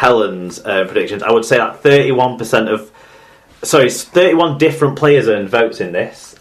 Helens predictions, I would say that 31 different players earned votes in this.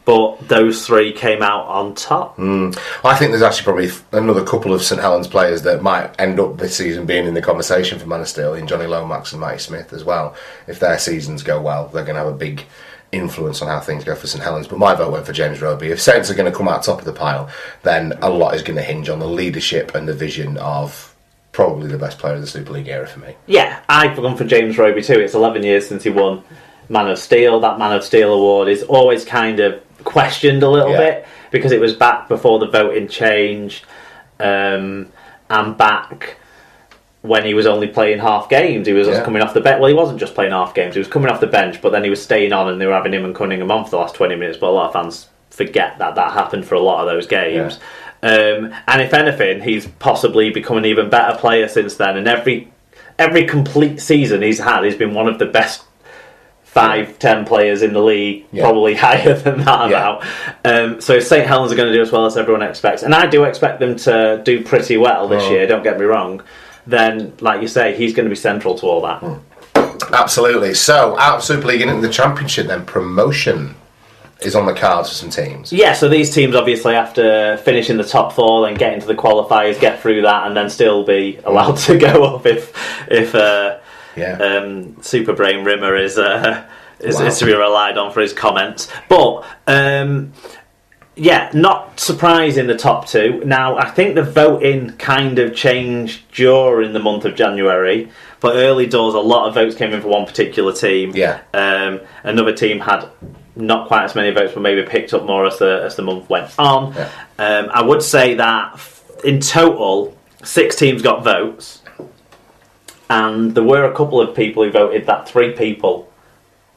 But those three came out on top. I think there's actually probably another couple of St Helens players that might end up this season being in the conversation for Man of Steel, in Johnny Lomax and Matty Smith as well. If their seasons go well, they're going to have a big influence on how things go for St Helens. But my vote went for James Roby. If Saints are going to come out top of the pile, then a lot is going to hinge on the leadership and the vision of probably the best player of the Super League era for me. Yeah, I've gone for James Roby too. It's 11 years since he won Man of Steel. That Man of Steel award is always kind of questioned a little bit because it was back before the voting changed, and back when he was only playing half games. He was just coming off the bench. Well, he wasn't just playing half games, he was coming off the bench, but then he was staying on and they were having him and Cunningham on for the last 20 minutes. But a lot of fans forget that happened for a lot of those games. And if anything, he's possibly become an even better player since then, and every complete season he's had, he's been one of the best 5-10 players in the league, probably higher than that amount. So St Helens are going to do as well as everyone expects, and I do expect them to do pretty well this year, don't get me wrong. Then, like you say, he's going to be central to all that. Absolutely. So, out of Super League and into the Championship, then promotion is on the cards for some teams. Yeah, so these teams obviously after finishing the top four, then get into the qualifiers, get through that, and then still be allowed to go up if Super Brain Rimmer is to be relied on for his comments. But not surprising the top two. Now, I think the voting kind of changed during the month of January, but early doors, a lot of votes came in for one particular team. Another team had not quite as many votes, but maybe picked up more as the month went on. I would say that in total, 6 teams got votes. And there were a couple of people who voted that 3 people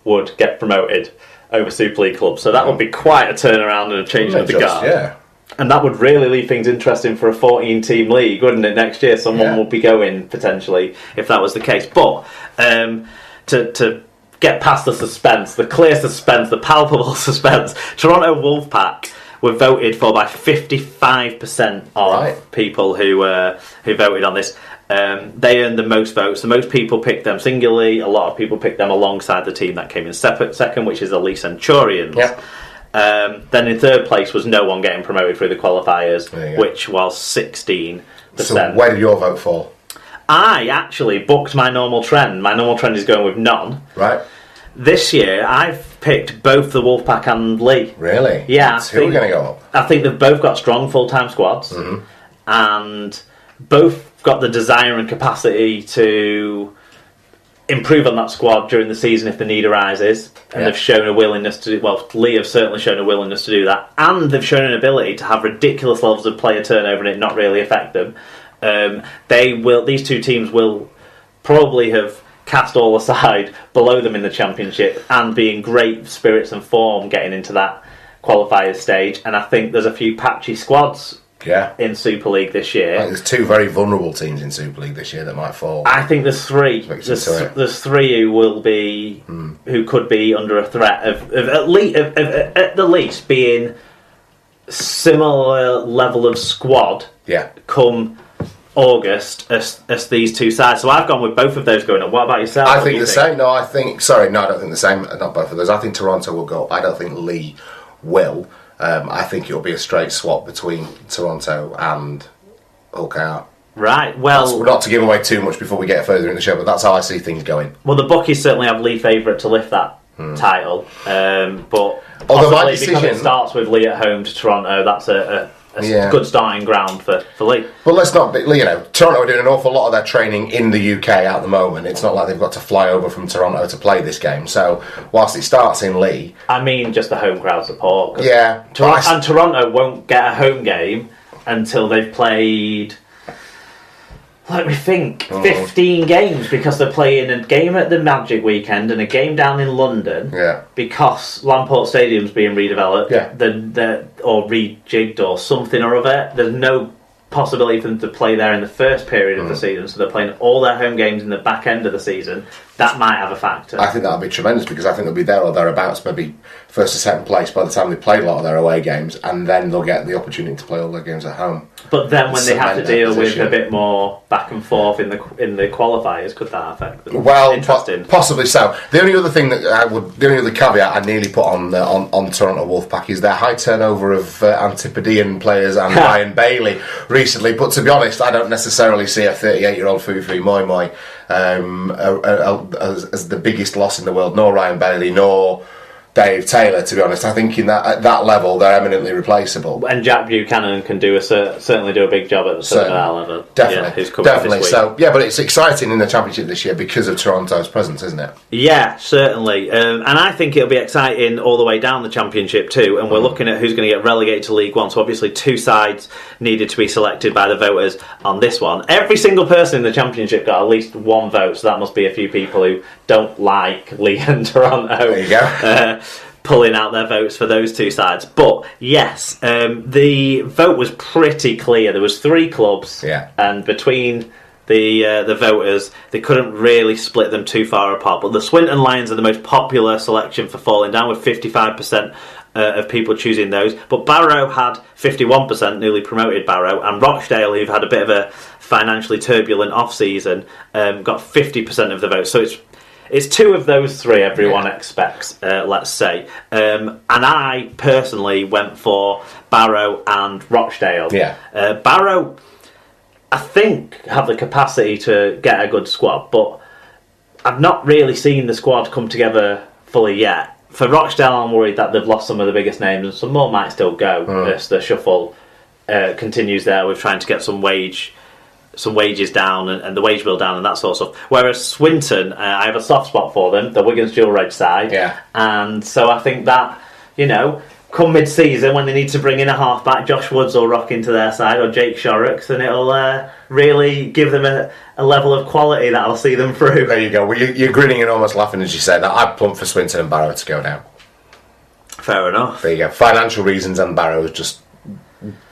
would get promoted over Super League clubs. So that would be quite a turnaround and a change of the guard. Yeah. And that would really leave things interesting for a 14-team league, wouldn't it? Next year, someone would be going, potentially, if that was the case. But to get past the suspense, the clear suspense, the palpable suspense, Toronto Wolfpack were voted for by 55% of people who voted on this. They earned the most votes. The most people picked them singularly. A lot of people picked them alongside the team that came in second, which is the Lee Centurions. Then in third place was no one getting promoted through the qualifiers, which was 16%. So where did your vote fall? I actually booked my normal trend. My normal trend is going with none. Right. This year, I've picked both the Wolfpack and Lee. Really? Yeah. Who are going to go up? I think they've both got strong full-time squads, and both got the desire and capacity to improve on that squad during the season if the need arises, and they've shown a willingness to Lee have certainly shown a willingness to do that, and they've shown an ability to have ridiculous levels of player turnover and it not really affect them. These two teams will probably have cast all aside below them in the Championship and be in great spirits and form getting into that qualifier stage, and I think there's a few patchy squads in Super League this year. I think there's 2 very vulnerable teams in Super League this year that might fall. I think there's 3. There's 3 who will be who could be under a threat of at the least being similar level of squad. Come August as these 2 sides. So I've gone with both of those going up. What about yourself? I think the same. No, I think. Sorry, no, I don't think the same. Not both of those. I think Toronto will go up. I don't think Lee will. I think it'll be a straight swap between Toronto and Hull. Right, well... Not to give away too much before we get further in the show, but that's how I see things going. Well, the bookies certainly have Lee favourite to lift that title, but although my decision... because it starts with Lee at home to Toronto, that's a good starting ground for Lee. But let's not... Toronto are doing an awful lot of their training in the UK at the moment. It's not like they've got to fly over from Toronto to play this game. So, whilst it starts in Lee... I mean, just the home crowd support. Yeah. And Toronto won't get a home game until they've played... Let me think. 15 games, because they're playing a game at the Magic weekend and a game down in London. Because Lamport Stadium's being redeveloped, or rejigged or something or other. There's no possibility for them to play there in the first period of the season, so they're playing all their home games in the back end of the season. That might have a factor. I think that'll be tremendous, because I think they'll be there or thereabouts, maybe first or second place by the time they play a lot of their away games, and then they'll get the opportunity to play all their games at home. But then when they have to deal with position. a bit more back and forth in the qualifiers, could that affect them? Well, interesting. Possibly so. The only other thing the only other caveat I nearly put on Toronto Wolfpack is their high turnover of Antipodean players and Ryan Bailey recently. But to be honest, I don't necessarily see a 38-year-old Fufu Moi Moi as the biggest loss in the world, nor Ryan Bailey, nor Dave Taylor, to be honest. I think at that level they're eminently replaceable. And Jack Buchanan can certainly do a big job at the Southern level. Definitely, definitely. So yeah, but it's exciting in the championship this year because of Toronto's presence, isn't it? Yeah, certainly. And I think it'll be exciting all the way down the championship too. And we're looking at who's going to get relegated to League One. So obviously 2 sides needed to be selected by the voters on this one. Every single person in the championship got at least 1 vote. So that must be a few people who don't like League and Toronto. There you go. Pulling out their votes for those 2 sides. But yes, the vote was pretty clear. There was 3 clubs, and between the voters, they couldn't really split them too far apart. But the Swinton Lions are the most popular selection for falling down, with 55% of people choosing those. But Barrow had 51%, newly promoted Barrow, and Rochdale, who've had a bit of a financially turbulent off-season, got 50% of the vote. So it's 2 of those 3 everyone expects, let's say. And I personally went for Barrow and Rochdale. Yeah. Barrow, I think, have the capacity to get a good squad, but I've not really seen the squad come together fully yet. For Rochdale, I'm worried that they've lost some of the biggest names, and some more might still go as the shuffle continues there with trying to get some wages down and the wage bill down and that sort of stuff. Whereas Swinton, I have a soft spot for them, the Wigan's dual red side. Yeah. And so I think that, come mid-season when they need to bring in a half-back, Josh Woods will rock into their side, or Jake Shorrocks, and it'll really give them a level of quality that'll see them through. There you go. Well, you're grinning and almost laughing as you say that. I'd plump for Swinton and Barrow to go down. Fair enough. There you go. Financial reasons and Barrow's just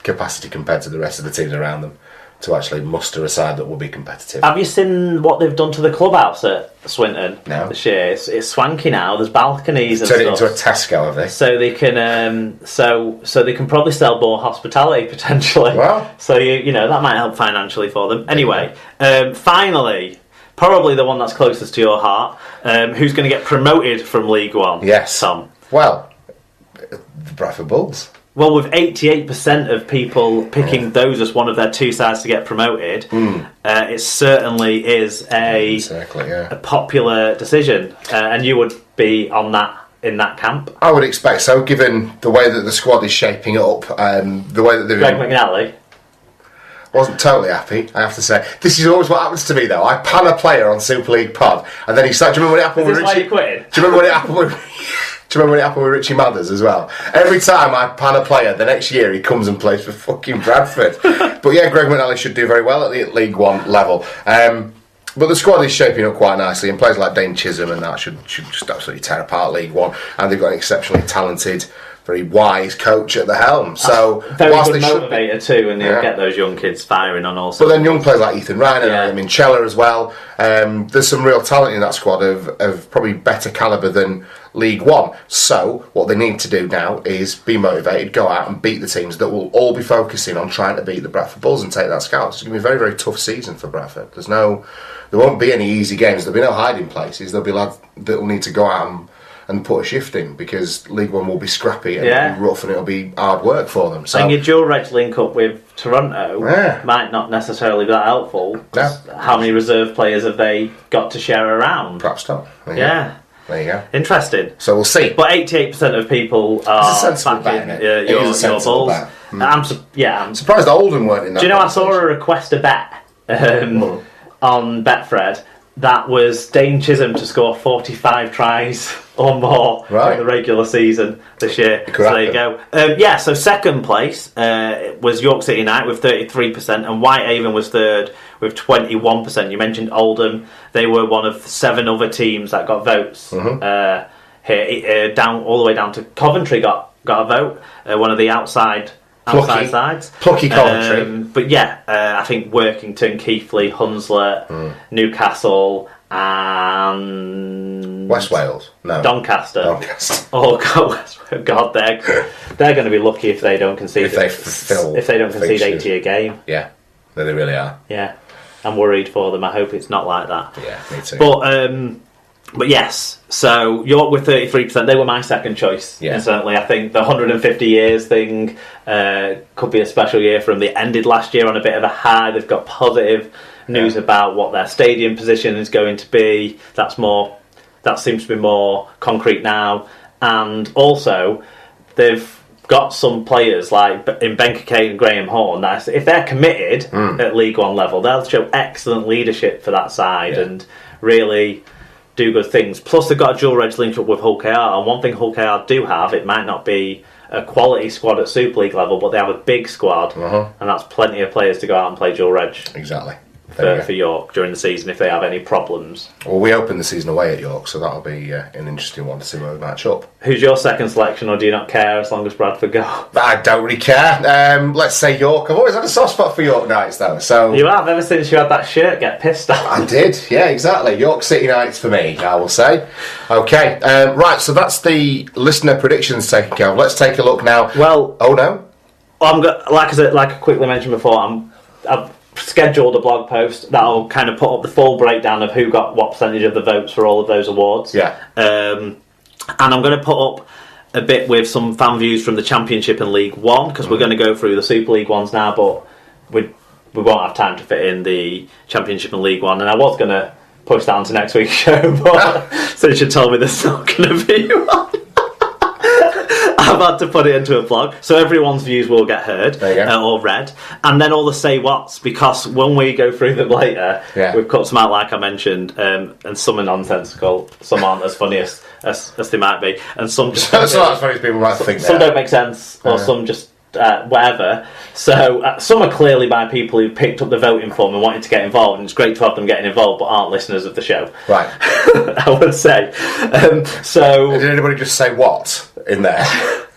capacity compared to the rest of the teams around them to actually muster a side that will be competitive. Have you seen what they've done to the clubhouse at Swinton? No. This year? It's swanky now. There's balconies and Turn stuff. it into a Tesco, have they? So they can, so they can probably sell more hospitality potentially. Well, so that might help financially for them. Anyway, finally, probably the one that's closest to your heart. Who's going to get promoted from League One? Yes, Tom. Well, the Bradford Bulls. Well, with 88% of people picking those as one of their 2 sides to get promoted, it certainly is a popular decision, and you would be in that camp. I would expect so, given the way that the squad is shaping up, the way that they've Greg McNally wasn't totally happy, I have to say. This is always what happens to me, though. I pan a player on Super League Pod, and then he starts. Do you remember what happened with Richie? Why you quitting? Do you remember what happened with? Do you remember when it happened with Richie Mathers as well? Every time I pan a player, the next year he comes and plays for fucking Bradford. But yeah, Greg McNally should do very well at the League One level. But the squad is shaping up quite nicely, and players like Dane Chisholm and that should just absolutely tear apart League One. And they've got an exceptionally talented, very wise coach at the helm. So very good motivator too, and they'll get those young kids firing on all sorts. But then young players like Ethan Ryan and Minchella as well. There's some real talent in that squad of probably better calibre than League One. So what they need to do now is be motivated, go out and beat the teams that will all be focusing on trying to beat the Bradford Bulls and take that scout. It's going to be a very, very tough season for Bradford. There won't be any easy games. There'll be no hiding places. There'll be lads that will need to go out and put a shift in, because League One will be scrappy and it'll be rough and it'll be hard work for them. So, and your dual reg link up with Toronto might not necessarily be that helpful. No. How many reserve players have they got to share around? Perhaps not. There you go. Interesting. So we'll see. But 88% of people are backing your Bulls. I'm surprised Oldham weren't in that. Do you know, I saw a request a bet on Betfred that was Dane Chisholm to score 45 tries or more in the regular season this year. So there you go. So second place was York City United with 33%, and Whitehaven was third with 21%. You mentioned Oldham. They were one of 7 other teams that got votes here. Down all the way down to Coventry got a vote. One of the outside sides. Plucky Coventry. But I think Workington, Keighley, Hunslet, Newcastle and West Wales, no, Doncaster. Doncaster. Oh God, they're going to be lucky if they don't concede. If they don't concede fixtures. 80 a game. Yeah, no, they really are. Yeah, I'm worried for them. I hope it's not like that. Yeah, me too. But yes, so York with 33%. They were my second choice. Yeah. And certainly, I think the 150 years thing could be a special year for them. They ended last year on a bit of a high. They've got positive news about what their stadium position is going to be. That seems to be more concrete now. And also, they've got some players like in Ben Cockayne and Graham Horn that if they're committed at League One level, they'll show excellent leadership for that side and really do good things. Plus, they've got a dual reg link up with Hull KR, and one thing Hull KR do have, it might not be a quality squad at Super League level, but they have a big squad, and that's plenty of players to go out and play dual reg. Exactly. For York during the season if they have any problems. Well, we open the season away at York, so that'll be an interesting one to see where we match up. Who's your second selection, or do you not care as long as Bradford go? I don't really care. Let's say York. I've always had a soft spot for York Knights, though. So you have, ever since you had that shirt get pissed off. I did, yeah, exactly. York City Knights for me, I will say. Okay, right, so that's the listener predictions taken care of. Let's take a look now. Well, oh no, like I quickly mentioned before, I've scheduled a blog post that'll kind of put up the full breakdown of who got what percentage of the votes for all of those awards. Yeah. And I'm going to put up a bit with some fan views from the Championship and League One, because we're going to go through the Super League ones now, but we won't have time to fit in the Championship and League One. And I was going to push that onto next week's show, but since you told me there's not going to be one, I've had to put it into a blog, so everyone's views will get heard or read, and then all the say whats, because when we go through them later, we've cut some out, like I mentioned, and some are nonsensical, some aren't as funny as they might be, and some just that's not as funny as people might think. Some don't make sense, or some just whatever. So some are clearly by people who picked up the voting form and wanted to get involved, and it's great to have them getting involved, but aren't listeners of the show. Right. I would say. So did anybody just say what in there?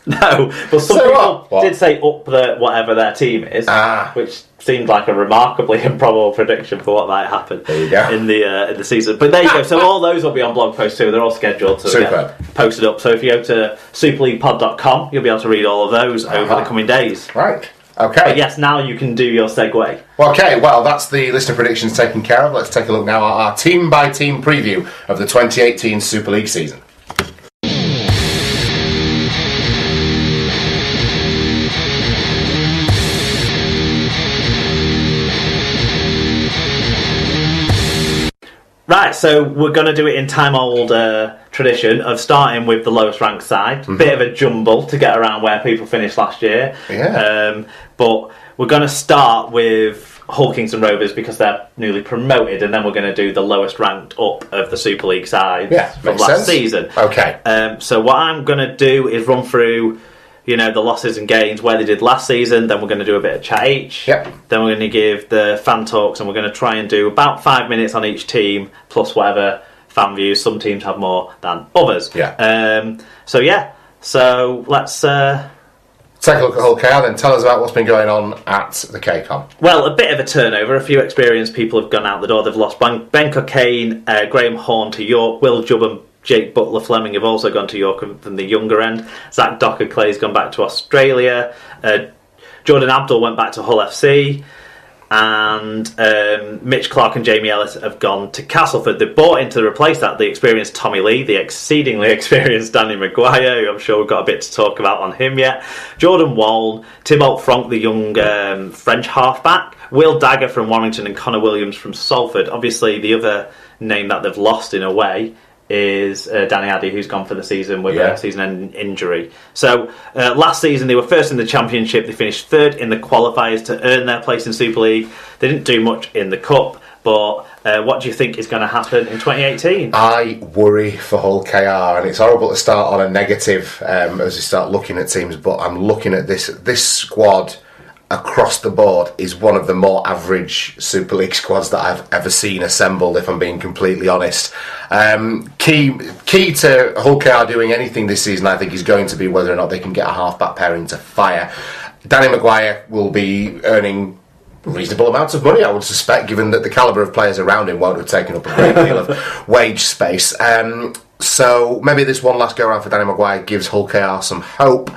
No, but some people did say up the whatever their team is, which seemed like a remarkably improbable prediction for what might happen in the season. But there you go. So all those will be on blog posts too. They're all scheduled to get posted up. So if you go to superleaguepod.com, you'll be able to read all of those over the coming days. Right. Okay. But yes, now you can do your segue. Okay, well, that's the listener predictions taken care of. Let's take a look now at our team-by-team preview of the 2018 Super League season. Right, so we're going to do it in time-old tradition of starting with the lowest ranked side. Bit of a jumble to get around where people finished last year. Yeah. But we're going to start with Hull Kingston Rovers because they're newly promoted, and then we're going to do the lowest ranked up of the Super League sides from last season. Okay. So what I'm going to do is run through, the losses and gains where they did last season. Then we're going to do a bit of chat each. Yep. Then we're going to give the fan talks, and we're going to try and do about 5 minutes on each team, plus whatever fan views. Some teams have more than others. Yeah. So let's take a look at Hull KR, then tell us about what's been going on at the KCOM. Well, a bit of a turnover. A few experienced people have gone out the door. They've lost Ben Cockayne, Graham Horn to York, Will Jubb and Jake Butler-Fleming have also gone to York from the younger end. Zach Docker-Clay's gone back to Australia. Jordan Abdul went back to Hull FC. And Mitch Clark and Jamie Ellis have gone to Castleford. They bought in to replace that the experienced Tommy Lee, the exceedingly experienced Danny Maguire, who I'm sure we've got a bit to talk about on him yet. Jordan Wall, Thibault Franck, the young French halfback. Will Dagger from Warrington and Connor Williams from Salford. Obviously, the other name that they've lost in a way is Danny Addy, who's gone for the season with a season-ending injury. So last season they were first in the Championship. They finished third in the qualifiers to earn their place in Super League. They didn't do much in the Cup, but what do you think is going to happen in 2018? I worry for Hull KR, and it's horrible to start on a negative as you start looking at teams, but I'm looking at this squad across the board is one of the more average Super League squads that I've ever seen assembled, if I'm being completely honest. Key to Hull KR doing anything this season, I think, is going to be whether or not they can get a half-back pairing to fire. Danny Maguire will be earning reasonable amounts of money, I would suspect, given that the calibre of players around him won't have taken up a great deal of wage space. So maybe this one last go around for Danny Maguire gives Hull KR some hope.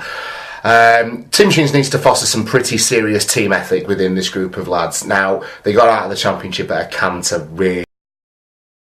Tim Sheens needs to foster some pretty serious team ethic within this group of lads. Now, they got out of the Championship at a canter, really.